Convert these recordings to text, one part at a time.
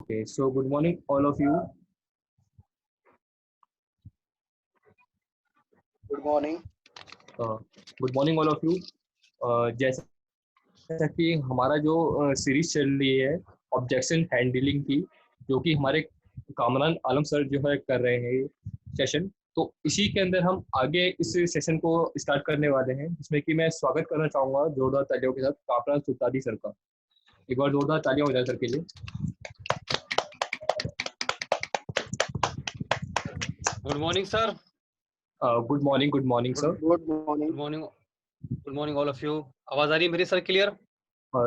Okay, so good morning, all of you. Good morning. Good morning, all of you. जैसा कि हमारा जो series चल रही है ऑब्जेक्शन हैंडलिंग की, जो कि हमारे कामरान आलम सर जो है कर रहे हैं सेशन, तो इसी के अंदर हम आगे इस सेशन को स्टार्ट करने वाले हैं, जिसमें कि मैं स्वागत करना चाहूँगा जोरदार तालियों के साथ कामरान सुल्तानी सर का। एक बार जोरदार तालियां हो जाए सर के लिए। Good morning sir. Good morning, good morning sir. Good morning. Good morning all of you. आवाज आ रही है मेरी sir clear?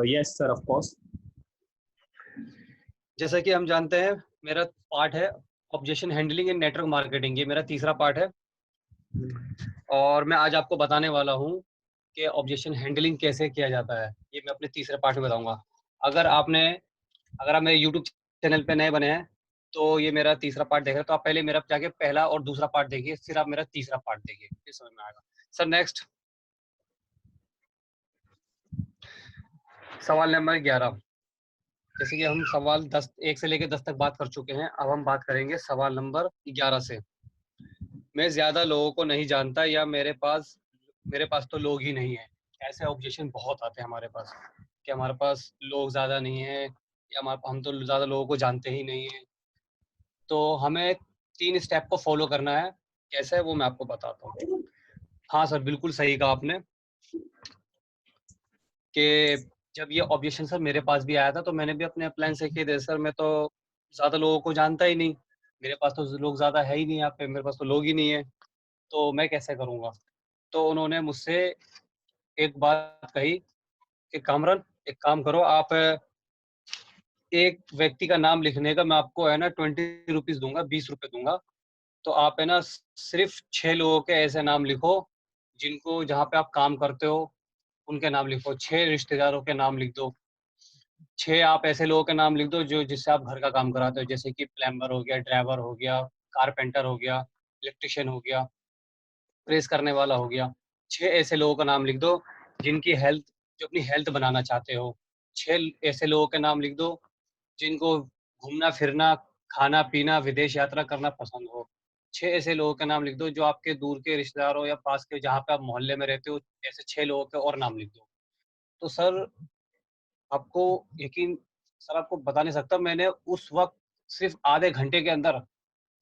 Yes sir, of course. जैसा कि हम जानते हैं मेरा पार्ट है objection handling in network marketing, ये मेरा तीसरा पार्ट है और मैं आज आपको बताने वाला हूँ कि ऑब्जेक्शन हैंडलिंग कैसे किया जाता है। ये मैं अपने तीसरे पार्ट में बताऊंगा। अगर आप मेरे यूट्यूब चैनल पे नए बने हैं तो ये मेरा तीसरा पार्ट देख रहे हैं, तो आप पहले मेरा जाके पहला और दूसरा पार्ट देखिए, फिर आप मेरा तीसरा पार्ट देखिए, फिर समझ में आएगा। सर नेक्स्ट सवाल नंबर 11। जैसे कि हम सवाल 1 से लेकर 10 तक बात कर चुके हैं, अब हम बात करेंगे सवाल नंबर 11 से। मैं ज्यादा लोगों को नहीं जानता या मेरे पास तो लोग ही नहीं है। ऐसे ऑब्जेक्शन बहुत आते हैं हमारे पास कि हमारे पास लोग ज्यादा नहीं है या हम तो ज्यादा लोगों को जानते ही नहीं है। तो हमें 3 स्टेप को फॉलो करना है। कैसे है वो मैं आपको बताता हूँ। हाँ सर, बिल्कुल सही कहा आपने कि जब ये ऑब्जेक्शन सर मेरे पास भी आया था तो मैंने भी अपने अप्लायंस से किए थे। सर मैं तो ज़्यादा लोगों को जानता ही नहीं, मेरे पास तो लोग ज़्यादा है ही नहीं यहाँ पे, मेरे पास तो लोग ही नहीं है, तो मैं कैसे करूँगा। तो उन्होंने मुझसे एक बात कही कि कामरान एक काम करो, आप एक व्यक्ति का नाम लिखने का मैं आपको है ना 20 रुपीज़ दूंगा, 20 रुपये दूंगा। तो आप है ना सिर्फ 6 लोगों के ऐसे नाम लिखो जिनको जहाँ पे आप काम करते हो उनके नाम लिखो। 6 रिश्तेदारों के नाम लिख दो। 6 आप ऐसे लोगों के नाम लिख दो जो जिससे आप घर का काम कराते हो, जैसे कि प्लम्बर हो गया, ड्राइवर हो गया, कारपेंटर हो गया, इलेक्ट्रिशियन हो गया, प्रेस करने वाला हो गया। 6 ऐसे लोगों का नाम लिख दो जिनकी हेल्थ जो अपनी हेल्थ बनाना चाहते हो। 6 ऐसे लोगों के नाम लिख दो जिनको घूमना-फिरना, खाना-पीना, विदेश यात्रा करना पसंद हो। 6 ऐसे लोगों के नाम लिख दो जो आपके दूर के रिश्तेदार हो या पास के जहाँ पे आप मोहल्ले में रहते हो, ऐसे 6 लोगों के और नाम लिख दो। तो सर आपको यकीन सर आपको बता नहीं सकता, मैंने उस वक़्त सिर्फ़ आधे घंटे के अंदर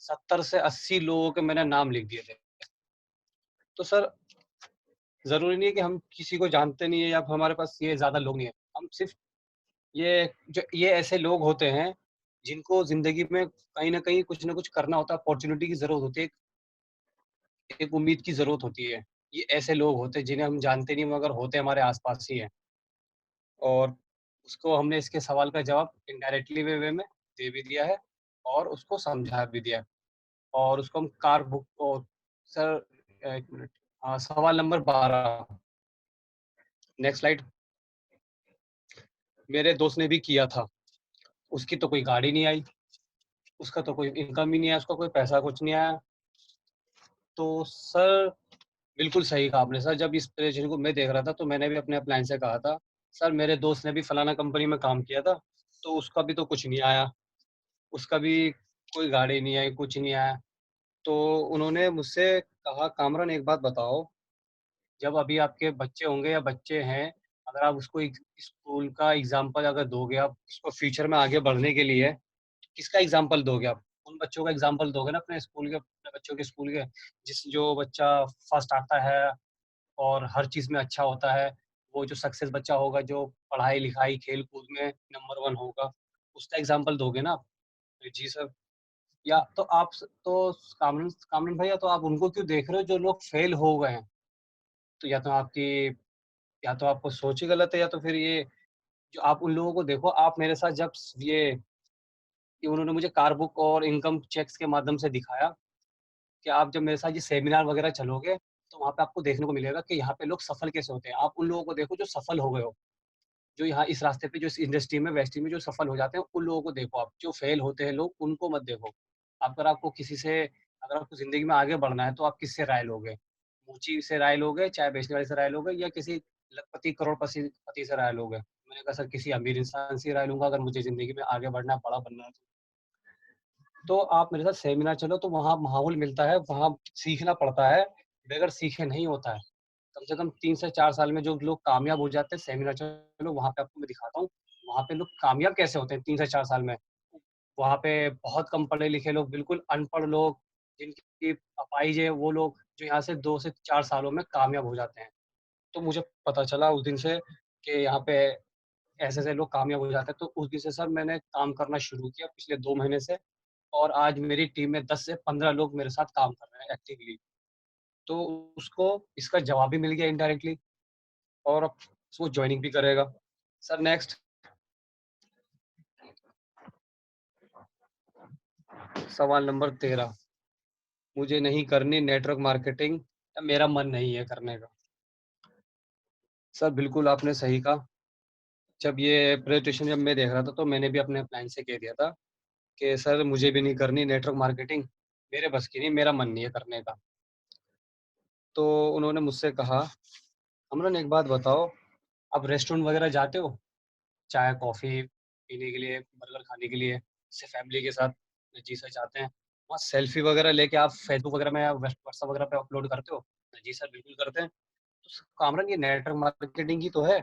70 से 80 लोगों के मैंने नाम लिख दिए थे। तो सर ज़रूरी नहीं है कि हम किसी को जानते नहीं है या हमारे पास ये ज़्यादा लोग नहीं है। हम सिर्फ़ ये ऐसे लोग होते हैं जिनको ज़िंदगी में कहीं न कहीं कुछ न कुछ करना होता है, अपॉर्च्युनिटी की ज़रूरत होती है, एक उम्मीद की ज़रूरत होती है। ये ऐसे लोग होते हैं जिन्हें हम जानते नहीं मगर होते हमारे आस-पास ही हैं। और उसको हमने इसके सवाल का जवाब इनडायरेक्टली वे में दे भी दिया है और उसको समझा भी दिया है। और उसको हम कार बुक और सर 1 मिनट, सवाल नंबर 12 नेक्स्ट स्लाइड। मेरे दोस्त ने भी किया था, उसकी तो कोई गाड़ी नहीं आई, उसका तो कोई इनकम ही नहीं आया, उसका कोई पैसा कुछ नहीं आया। तो सर बिल्कुल सही कहा आपने। सर जब इस परेशानी को मैं देख रहा था तो मैंने भी अपने अपलाइन से कहा था, सर मेरे दोस्त ने भी फलाना कंपनी में काम किया था, तो उसका भी तो कुछ नहीं आया, उसका भी कोई गाड़ी नहीं आई, कुछ नहीं आया। तो उन्होंने मुझसे कहा, कामरान एक बात बताओ, जब अभी आपके बच्चे होंगे या बच्चे हैं, अगर आप उसको एक स्कूल का एग्ज़ाम्पल अगर दोगे आप उसको फ्यूचर में आगे बढ़ने के लिए, किसका एग्ज़ाम्पल दोगे आप? उन बच्चों का एग्ज़ाम्पल दोगे ना अपने स्कूल के, अपने बच्चों के स्कूल के, जो बच्चा फर्स्ट आता है और हर चीज़ में अच्छा होता है, वो जो सक्सेस बच्चा होगा, जो पढ़ाई-लिखाई, खेल-कूद में नंबर 1 होगा, उसका एग्ज़ाम्पल दोगे ना आप? जी सर। या तो आप तो कामरान कामरान भैया, तो आप उनको क्यों देख रहे हो जो लोग फेल हो गए हैं? तो या तो आपको सोच ही गलत है या तो फिर ये जो आप उन लोगों को देखो। आप मेरे साथ जब ये उन्होंने मुझे कार बुक और इनकम चेक्स के माध्यम से दिखाया कि आप जब मेरे साथ ये सेमिनार वगैरह चलोगे, तो वहाँ पे आपको देखने को मिलेगा कि यहाँ पे लोग सफल कैसे होते हैं। आप उन लोगों को देखो जो सफल हो गए हो, जो यहाँ इस रास्ते पे जो इस इंडस्ट्री में वेस्ट्री में जो सफल हो जाते हैं, उन लोगों को देखो आप। जो फेल होते हैं लोग, उनको मत देखो। अगर आपको किसी से अगर आपको ज़िंदगी में आगे बढ़ना है, तो आप किससे राय लोगे? मुची से राय लोगे, चाय बेचने वाले से राय लोगे या किसी लखपति, करोड़पति पति से राय लोगे? मैंने कहा सर किसी अमीर इंसान से राय लूँगा अगर मुझे ज़िंदगी में आगे बढ़ना है, बड़ा बनना है तो आप मेरे साथ सेमिनार चलो तो वहाँ माहौल मिलता है, वहाँ सीखना पड़ता है, बगैर सीखे नहीं होता है। कम से कम 3 से 4 साल में जो लोग कामयाब हो जाते हैं, सेमिनार चलो वहाँ पे आपको मैं दिखाता हूँ, वहाँ पे लोग कामयाब कैसे होते हैं 3 से 4 साल में। वहाँ पे बहुत कम पढ़े-लिखे लोग, बिल्कुल अनपढ़ लोग, जिनकी अपाहिज है, वो लोग जो यहाँ से 2 से 4 सालों में कामयाब हो जाते हैं। तो मुझे पता चला उस दिन से कि यहाँ पे ऐसे-ऐसे लोग कामयाब हो जाते हैं, तो उस दिन से सर मैंने काम करना शुरू किया पिछले 2 महीने से और आज मेरी टीम में 10 से 15 लोग मेरे साथ काम कर रहे हैं एक्टिवली। तो उसको इसका जवाब भी मिल गया इनडायरेक्टली और अब वो जॉइनिंग भी करेगा। सर नेक्स्ट सवाल नंबर 13 मुझे नहीं करनी नेटवर्क मार्केटिंग या मेरा मन नहीं है करने का। सर बिल्कुल आपने सही कहा। जब ये प्रेज़ेंटेशन जब मैं देख रहा था तो मैंने भी अपने क्लाइंट से कह दिया था कि सर मुझे भी नहीं करनी नेटवर्क मार्केटिंग, मेरे बस की नहीं, मेरा मन नहीं है करने का। तो उन्होंने मुझसे कहा, "अमरन एक बात बताओ, आप रेस्टोरेंट वगैरह जाते हो? चाय, कॉफ़ी पीने के लिए, बर्गर खाने के लिए, जैसे फैमिली के साथ?" जी सर जाते हैं। वहाँ सेल्फ़ी वगैरह लेके आप फ़ेसबुक वगैरह में या व्हाट्सएप वगैरह पे अपलोड करते हो? जी सर बिल्कुल करते हैं। तो कामरान ये नेटवर्क मार्केटिंग ही तो है।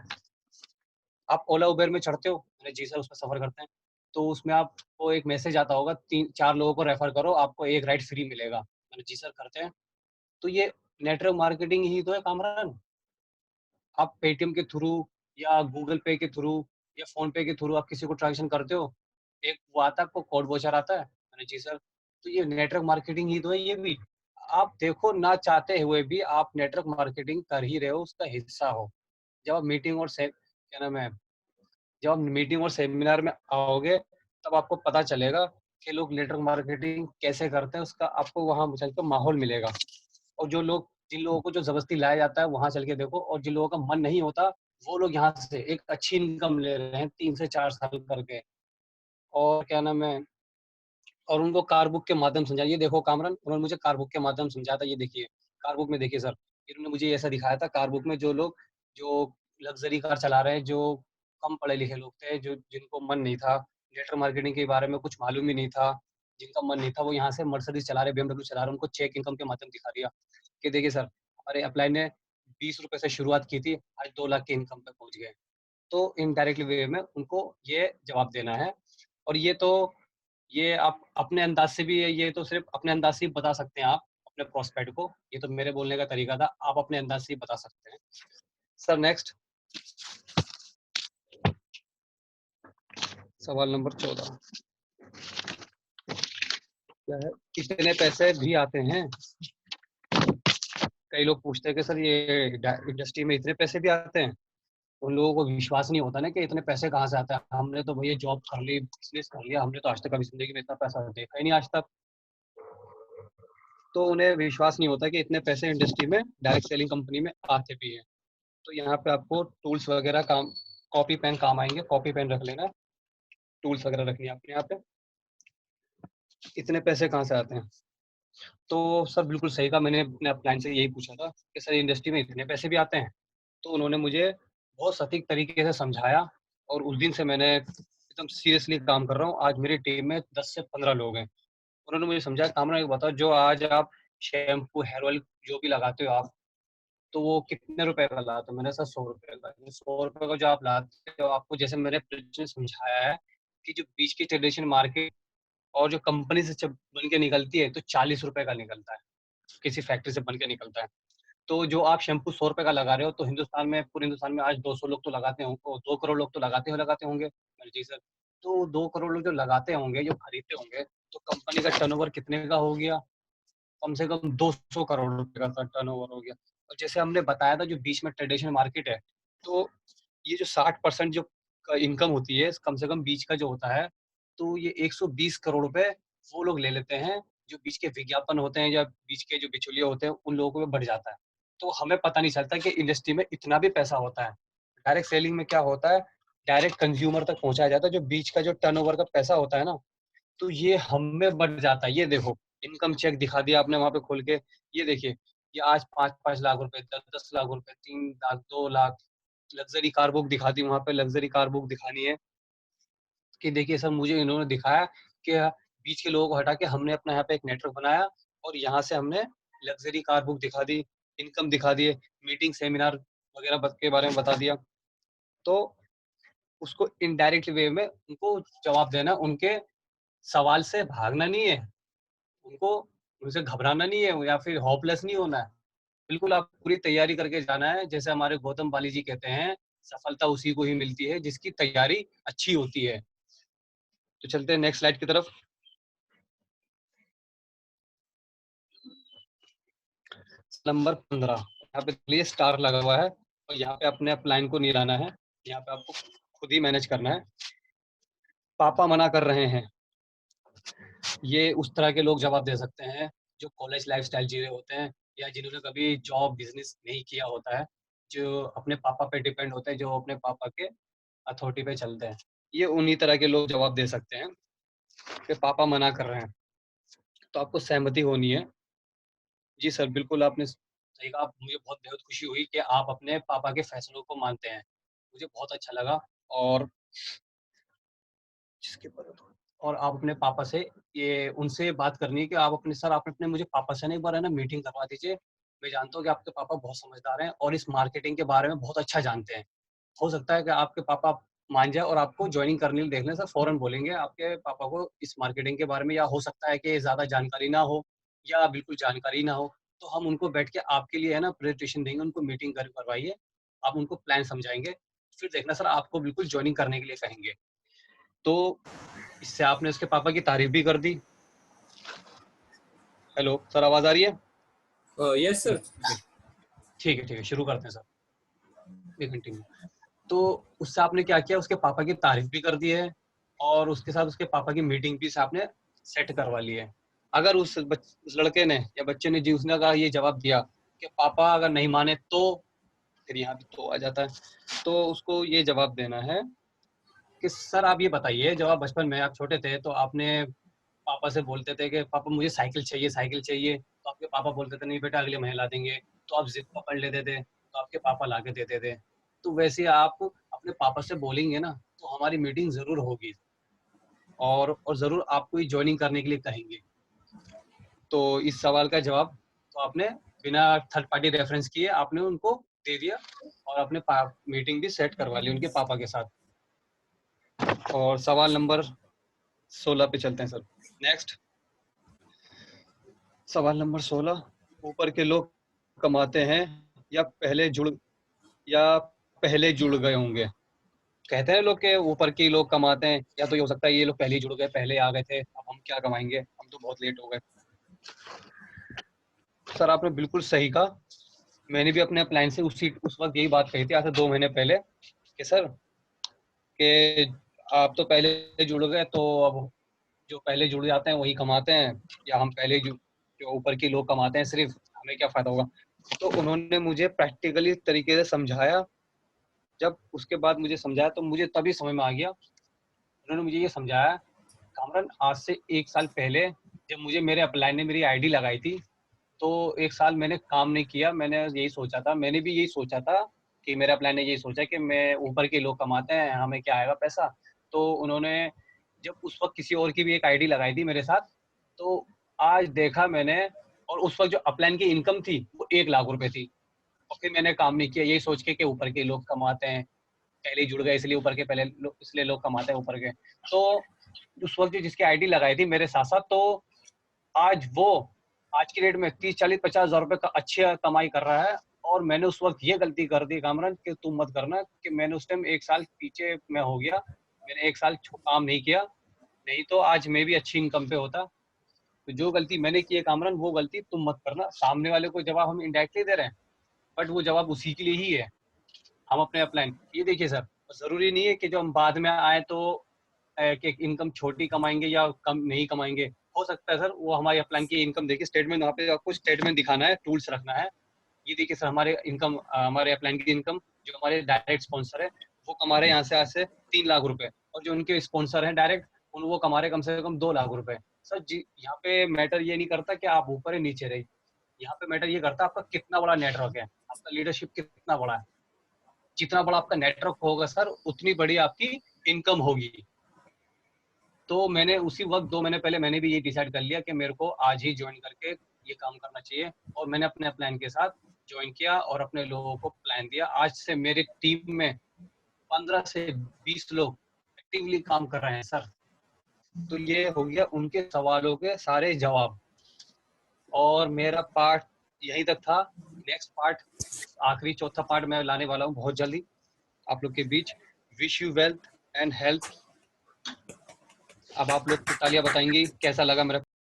आप ओला उबेर में चढ़ते हो? जी सर उसमें सफ़र करते हैं। तो उसमें आपको एक मैसेज आता होगा 3-4 लोगों को रेफ़र करो, आपको 1 राइड फ्री मिलेगा। जी सर करते हैं। तो ये नेटवर्क मार्केटिंग ही तो है कामरान। आप पेटीएम के थ्रू या गूगल पे के थ्रू या फ़ोन पे के थ्रू आप किसी को ट्रांज़ैक्शन करते हो, एक वो आता है आपको कोड वाउचर आता है? जी सर। तो ये नेटवर्क मार्केटिंग ही तो है ये भी। आप देखो ना चाहते हुए भी आप नेटवर्क मार्केटिंग कर ही रहे हो, उसका हिस्सा हो। जब आप मीटिंग और से क्या नाम है, जब आप मीटिंग और सेमिनार में आओगे, तब आपको पता चलेगा कि लोग नेटवर्क मार्केटिंग कैसे करते हैं, उसका आपको वहाँ चल के माहौल मिलेगा। और जिन लोगों को जो ज़बरदस्ती लाया जाता है, वहाँ चल के देखो और जिन लोगों का मन नहीं होता, वो लोग यहाँ से एक अच्छी इनकम ले रहे हैं 3 से 4 साल करके। और क्या नाम है और उनको कार बुक के माध्यम से समझाया, ये देखो कामरान, उन्होंने मुझे कार बुक के माध्यम से समझाया था, ये देखिए, कार बुक में देखिए सर, इन्होंने मुझे ऐसा दिखाया था कार बुक में जो लग्ज़री कार चला रहे हैं, जो कम पढ़े-लिखे लोग थे, जो जिनको मन नहीं था, नेटवर्क मार्केटिंग के बारे में कुछ मालूम ही नहीं था, जिनका मन नहीं था, वो यहाँ से मर्सिडीज़ चला रहे, बीएमडब्ल्यू चला रहे, उनको चेक इनकम के माध्यम दिखा दिया, कि देखिए सर, हमारे अपलाइन ने ₹20 से शुरुआत की थी, आज 2 लाख की इनकम पे पहुँच गए। तो इनडायरेक्टली वे में उनको ये जवाब देना है और ये आप अपने अंदाज़ से भी ये तो सिर्फ़ अपने अंदाज़ से ही बता सकते हैं आप, अपने प्रोस्पेक्ट को। ये तो मेरे बोलने का तरीका था, आप अपने अंदाज़ से ही बता सकते हैं। सर नेक्स्ट सवाल नंबर 14 क्या है? कितने पैसे भी आते हैं? कई लोग पूछते हैं कि सर ये इंडस्ट्री में इतने पैसे भी आते हैं? उन लोगों को विश्वास नहीं होता ना कि इतने पैसे कहाँ से आते हैं। हमने तो भैया जॉब कर ली, बिज़नेस कर लिया, हमने तो आज तक कभी ज़िंदगी में इतना पैसा देखा ही नहीं आज तक। तो उन्हें विश्वास नहीं होता कि इतने पैसे इंडस्ट्री में डायरेक्ट सेलिंग कंपनी में आते भी हैं। तो यहाँ पे आपको टूल्स वगैरह काम कॉपी पेन काम आएँगे, कॉपी पेन रख लेना, टूल्स वगैरह रखनी है आपने यहाँ पे। इतने पैसे कहाँ से आते हैं? तो सर बिल्कुल सही कहा मैंने अपने क्लाइंट से यही पूछा था कि सर इंडस्ट्री में इतने पैसे भी आते हैं? तो उन्होंने मुझे बहुत सटीक तरीके से समझाया और उस दिन से मैंने एकदम सीरियसली काम कर रहा हूँ। आज मेरी टीम में 10 से 15 लोग हैं। उन्होंने मुझे समझाया कामना एक बताओ जो आज आप शैम्पू, हेयर ऑयल जो भी लगाते हो आप, तो वो कितने रुपए का लाते हो? मैंने कहा ₹100 का। ₹100 का जो आप लाते हो आपको जैसे मैंने प्रीवियसली समझाया है कि जो बीच की ट्रेडिशन मार्केट और जो कंपनी से जब बन के निकलती है तो ₹40 का निकलता है, किसी फैक्ट्री से बन के निकलता है। तो जो आप शैम्पू ₹100 का लगा रहे हो तो हिंदुस्तान में पूरे हिंदुस्तान में आज 200 लोग तो लगाते होंगे 2 करोड़ लोग तो लगाते होंगे। मैंने जी सर। तो 2 करोड़ लोग जो लगाते होंगे, जो खरीदते होंगे, तो कंपनी का टर्नओवर कितने का हो गया? कम से कम 200 करोड़ रुपए का टर्नओवर हो गया। और जैसे हमने बताया था जो बीच में ट्रेडिशनल मार्केट है, तो ये जो 60% जो इनकम होती है, कम से कम बीच का जो होता है, तो ये 120 करोड़ रुपए वो लोग ले लेते हैं, जो बीच के विज्ञापन होते हैं या बीच के जो बिचौलिए होते हैं, उन लोगों को बढ़ जाता है। तो हमें पता नहीं चलता कि इंडस्ट्री में इतना भी पैसा होता है। डायरेक्ट सेलिंग में क्या होता है, डायरेक्ट कंज्यूमर तक पहुँचाया जाता है, जो बीच का जो टर्नओवर का पैसा होता है ना, तो ये हम में बढ़ जाता है। ये देखो, इनकम चेक दिखा दिया आपने वहाँ पे खोल के, ये देखिए, ये आज 5-5 लाख रुपए, 10-10 लाख रुपए, 3 lakh, 2 lakh, luxury car book दिखा दी, वहाँ पे लग्जरी कार बुक दिखानी है कि देखिए सर मुझे इन्होंने दिखाया कि बीच के लोगों को हटा के हमने अपना यहाँ पे एक नेटवर्क बनाया और यहाँ से हमने लग्जरी कार बुक दिखा दी, इनकम दिखा दिए, मीटिंग सेमिनार वगैरह के बारे में बता दिया। तो उसको इनडायरेक्ट वे में उनको जवाब देना, उनके सवाल से भागना नहीं है, उनको उनसे घबराना नहीं है या फिर होपलेस नहीं होना है। बिल्कुल आप पूरी तैयारी करके जाना है, जैसे हमारे गौतम बाली जी कहते हैं, सफलता उसी को ही मिलती है जिसकी तैयारी अच्छी होती है। तो चलते हैं नेक्स्ट स्लाइड की तरफ। नंबर 15, यहाँ पे लिए स्टार लगा हुआ है और यहाँ पे अपने अपलाइन को नहीं लाना है, यहाँ पे आपको खुद ही मैनेज करना है। पापा मना कर रहे हैं, ये उस तरह के लोग जवाब दे सकते हैं जो कॉलेज लाइफस्टाइल जी रहे होते हैं या जिन्होंने कभी जॉब बिजनेस नहीं किया होता है, जो अपने पापा पे डिपेंड होते हैं, जो अपने पापा के अथॉरिटी पे चलते हैं। ये उन्हीं तरह के लोग जवाब दे सकते हैं कि पापा मना कर रहे हैं। तो आपको सहमति होनी है। जी सर, बिल्कुल आपने सही कहा। मुझे बहुत बेहद खुशी हुई कि आप अपने पापा के फैसलों को मानते हैं। मुझे बहुत अच्छा लगा और जिसके पर और आप अपने पापा से ये उनसे बात करनी है कि आप अपने सर आप अपने मुझे पापा से ना एक बार है ना मीटिंग करवा दीजिए। मैं जानता हूँ कि आपके पापा बहुत समझदार हैं और इस मार्केटिंग के बारे में बहुत अच्छा जानते हैं। हो सकता है कि आपके पापा मान जाए और आपको जॉइनिंग करने देख लें, सर फौरन बोलेंगे आपके पापा को इस मार्केटिंग के बारे में, या हो सकता है कि ज़्यादा जानकारी ना हो या बिल्कुल जानकारी ना हो, तो हम उनको बैठ के आपके लिए है ना प्रेजेंटेशन देंगे, उनको मीटिंग करवाइए, आप उनको प्लान समझाएँगे, फिर देखना सर आपको बिल्कुल जॉइनिंग करने के लिए कहेंगे। तो इससे आपने उसके पापा की तारीफ़ भी कर दी। हेलो, सर आवाज़ आ रही है? Yes sir. ठीक है, शुरू करते हैं सर। ये कंटिन्यू। तो उससे आपने क्या किया, उसके पापा की तारीफ़ भी कर दी है और उसके साथ उसके पापा की मीटिंग भी आपने सेट करवा ली है। अगर उस लड़के ने या बच्चे ने जी उसने अगर ये जवाब दिया कि पापा अगर नहीं माने तो, फिर यहाँ पे तो आ जाता है, तो उसको ये जवाब देना है कि सर आप ये बताइए, जब आप बचपन में आप छोटे थे तो आपने पापा से बोलते थे कि पापा मुझे साइकिल चाहिए, तो आपके पापा बोलते थे नहीं बेटा अगले महीने ला देंगे, तो आप जिद पकड़ लेते थे, तो आपके पापा ला के देते थे। तो वैसे आप अपने पापा से बोलेंगे ना, तो हमारी मीटिंग ज़रूर होगी और ज़रूर आपको ही जॉइनिंग करने के लिए कहेंगे। तो इस सवाल का जवाब तो आपने बिना थर्ड पार्टी रेफरेंस किए आपने उनको दे दिया और अपने मीटिंग भी सेट करवा ली उनके पापा के साथ। और सवाल नंबर 16 पे चलते हैं सर। नेक्स्ट सवाल नंबर 16, ऊपर के लोग कमाते हैं या पहले जुड़ गए होंगे। कहते हैं लोग के ऊपर के लोग कमाते हैं, या तो ये हो सकता है ये लोग पहले ही जुड़ गए, पहले आ गए थे, अब हम क्या कमाएंगे, हम तो बहुत लेट हो गए। सर आपने बिल्कुल सही कहा। मैंने भी अपने अपलाइन से उस वक्त यही बात कही थी, आज से 2 महीने पहले, कि सर कि आप तो पहले जुड़ गए तो अब जो पहले जुड़ जाते हैं वही कमाते हैं, या हम पहले जो ऊपर के लोग कमाते हैं सिर्फ, हमें क्या फायदा होगा। तो उन्होंने मुझे प्रैक्टिकली तरीके से समझाया। जब उसके बाद मुझे समझाया तो मुझे तभी समझ में आ गया। उन्होंने मुझे ये समझाया, कामरान आज से 1 साल पहले जब मुझे मेरे अपलाइन ने मेरी आईडी लगाई थी, तो 1 साल मैंने काम नहीं किया। मैंने यही सोचा था, मैंने भी यही सोचा था कि मेरा प्लान ने यही सोचा कि मैं ऊपर के लोग कमाते हैं, हमें क्या आएगा पैसा। तो उन्होंने जब उस वक़्त किसी और की भी एक आईडी लगाई थी मेरे साथ, तो आज देखा मैंने, और उस वक़्त जो अपलाइन की इनकम थी वो 1 लाख रुपए थी। और फिर मैंने काम नहीं किया यही सोच के कि ऊपर के लोग कमाते हैं, पहले ही जुड़ गए इसलिए ऊपर के इसलिए लोग कमाते हैं ऊपर के। तो उस वक़्त जिसकी आईडी लगाई थी मेरे साथ-साथ, तो आज वो आज की डेट में 30-40-50 हज़ार रुपए का अच्छी कमाई कर रहा है। और मैंने उस वक़्त ये गलती कर दी कामरान कि तुम मत करना, कि मैंने उस टाइम 1 साल पीछे मैं हो गया। मैंने 1 साल काम नहीं किया, नहीं तो आज मैं भी अच्छी इनकम पे होता। तो जो गलती मैंने की है कामरान, वो गलती तुम मत करना। सामने वाले को जवाब हम इनडायरेक्टली दे रहे हैं, बट वो जवाब उसी के लिए ही है। हम अपने अपलाइन ये देखिए सर, ज़रूरी नहीं है कि जो हम बाद में आए तो कि इनकम छोटी कमाएँगे या कम नहीं कमाएँगे। हो सकता है सर वो हमारी अपलाइन की इनकम देखिए, स्टेटमेंट वहाँ पे आपको स्टेटमेंट दिखाना है, टूल्स रखना है। ये देखिए सर हमारे इनकम हमारे अपलाइन की इनकम, जो हमारे डायरेक्ट स्पॉन्सर है वो कमा रहे हैं यहाँ से आज से 3 लाख रुपए, और जो उनके स्पॉन्सर हैं डायरेक्ट वो कमा रहे हैं कम से कम 2 लाख रुपए। सर जी यहाँ पे मैटर ये नहीं करता कि आप ऊपर है नीचे रहे, यहाँ पे मैटर ये करता है आपका कितना बड़ा नेटवर्क है, आपका लीडरशिप कितना बड़ा है। जितना बड़ा आपका नेटवर्क होगा सर, उतनी बड़ी आपकी इनकम होगी। तो मैंने उसी वक्त 2 महीने पहले मैंने भी ये डिसाइड कर लिया कि मेरे को आज ही ज्वाइन करके ये काम करना चाहिए, और मैंने अपने प्लान के साथ ज्वाइन किया और अपने लोगों को प्लान दिया। आज से मेरी टीम में 15 से 20 लोग एक्टिवली काम कर रहे हैं सर। तो ये हो गया उनके सवालों के सारे जवाब, और मेरा पार्ट यहीं तक था। नेक्स्ट पार्ट, आखिरी चौथा पार्ट मैं लाने वाला हूँ बहुत जल्दी आप लोग के बीच। Wish you wealth and health. अब आप लोग तालियां बताएंगे कैसा लगा मेरा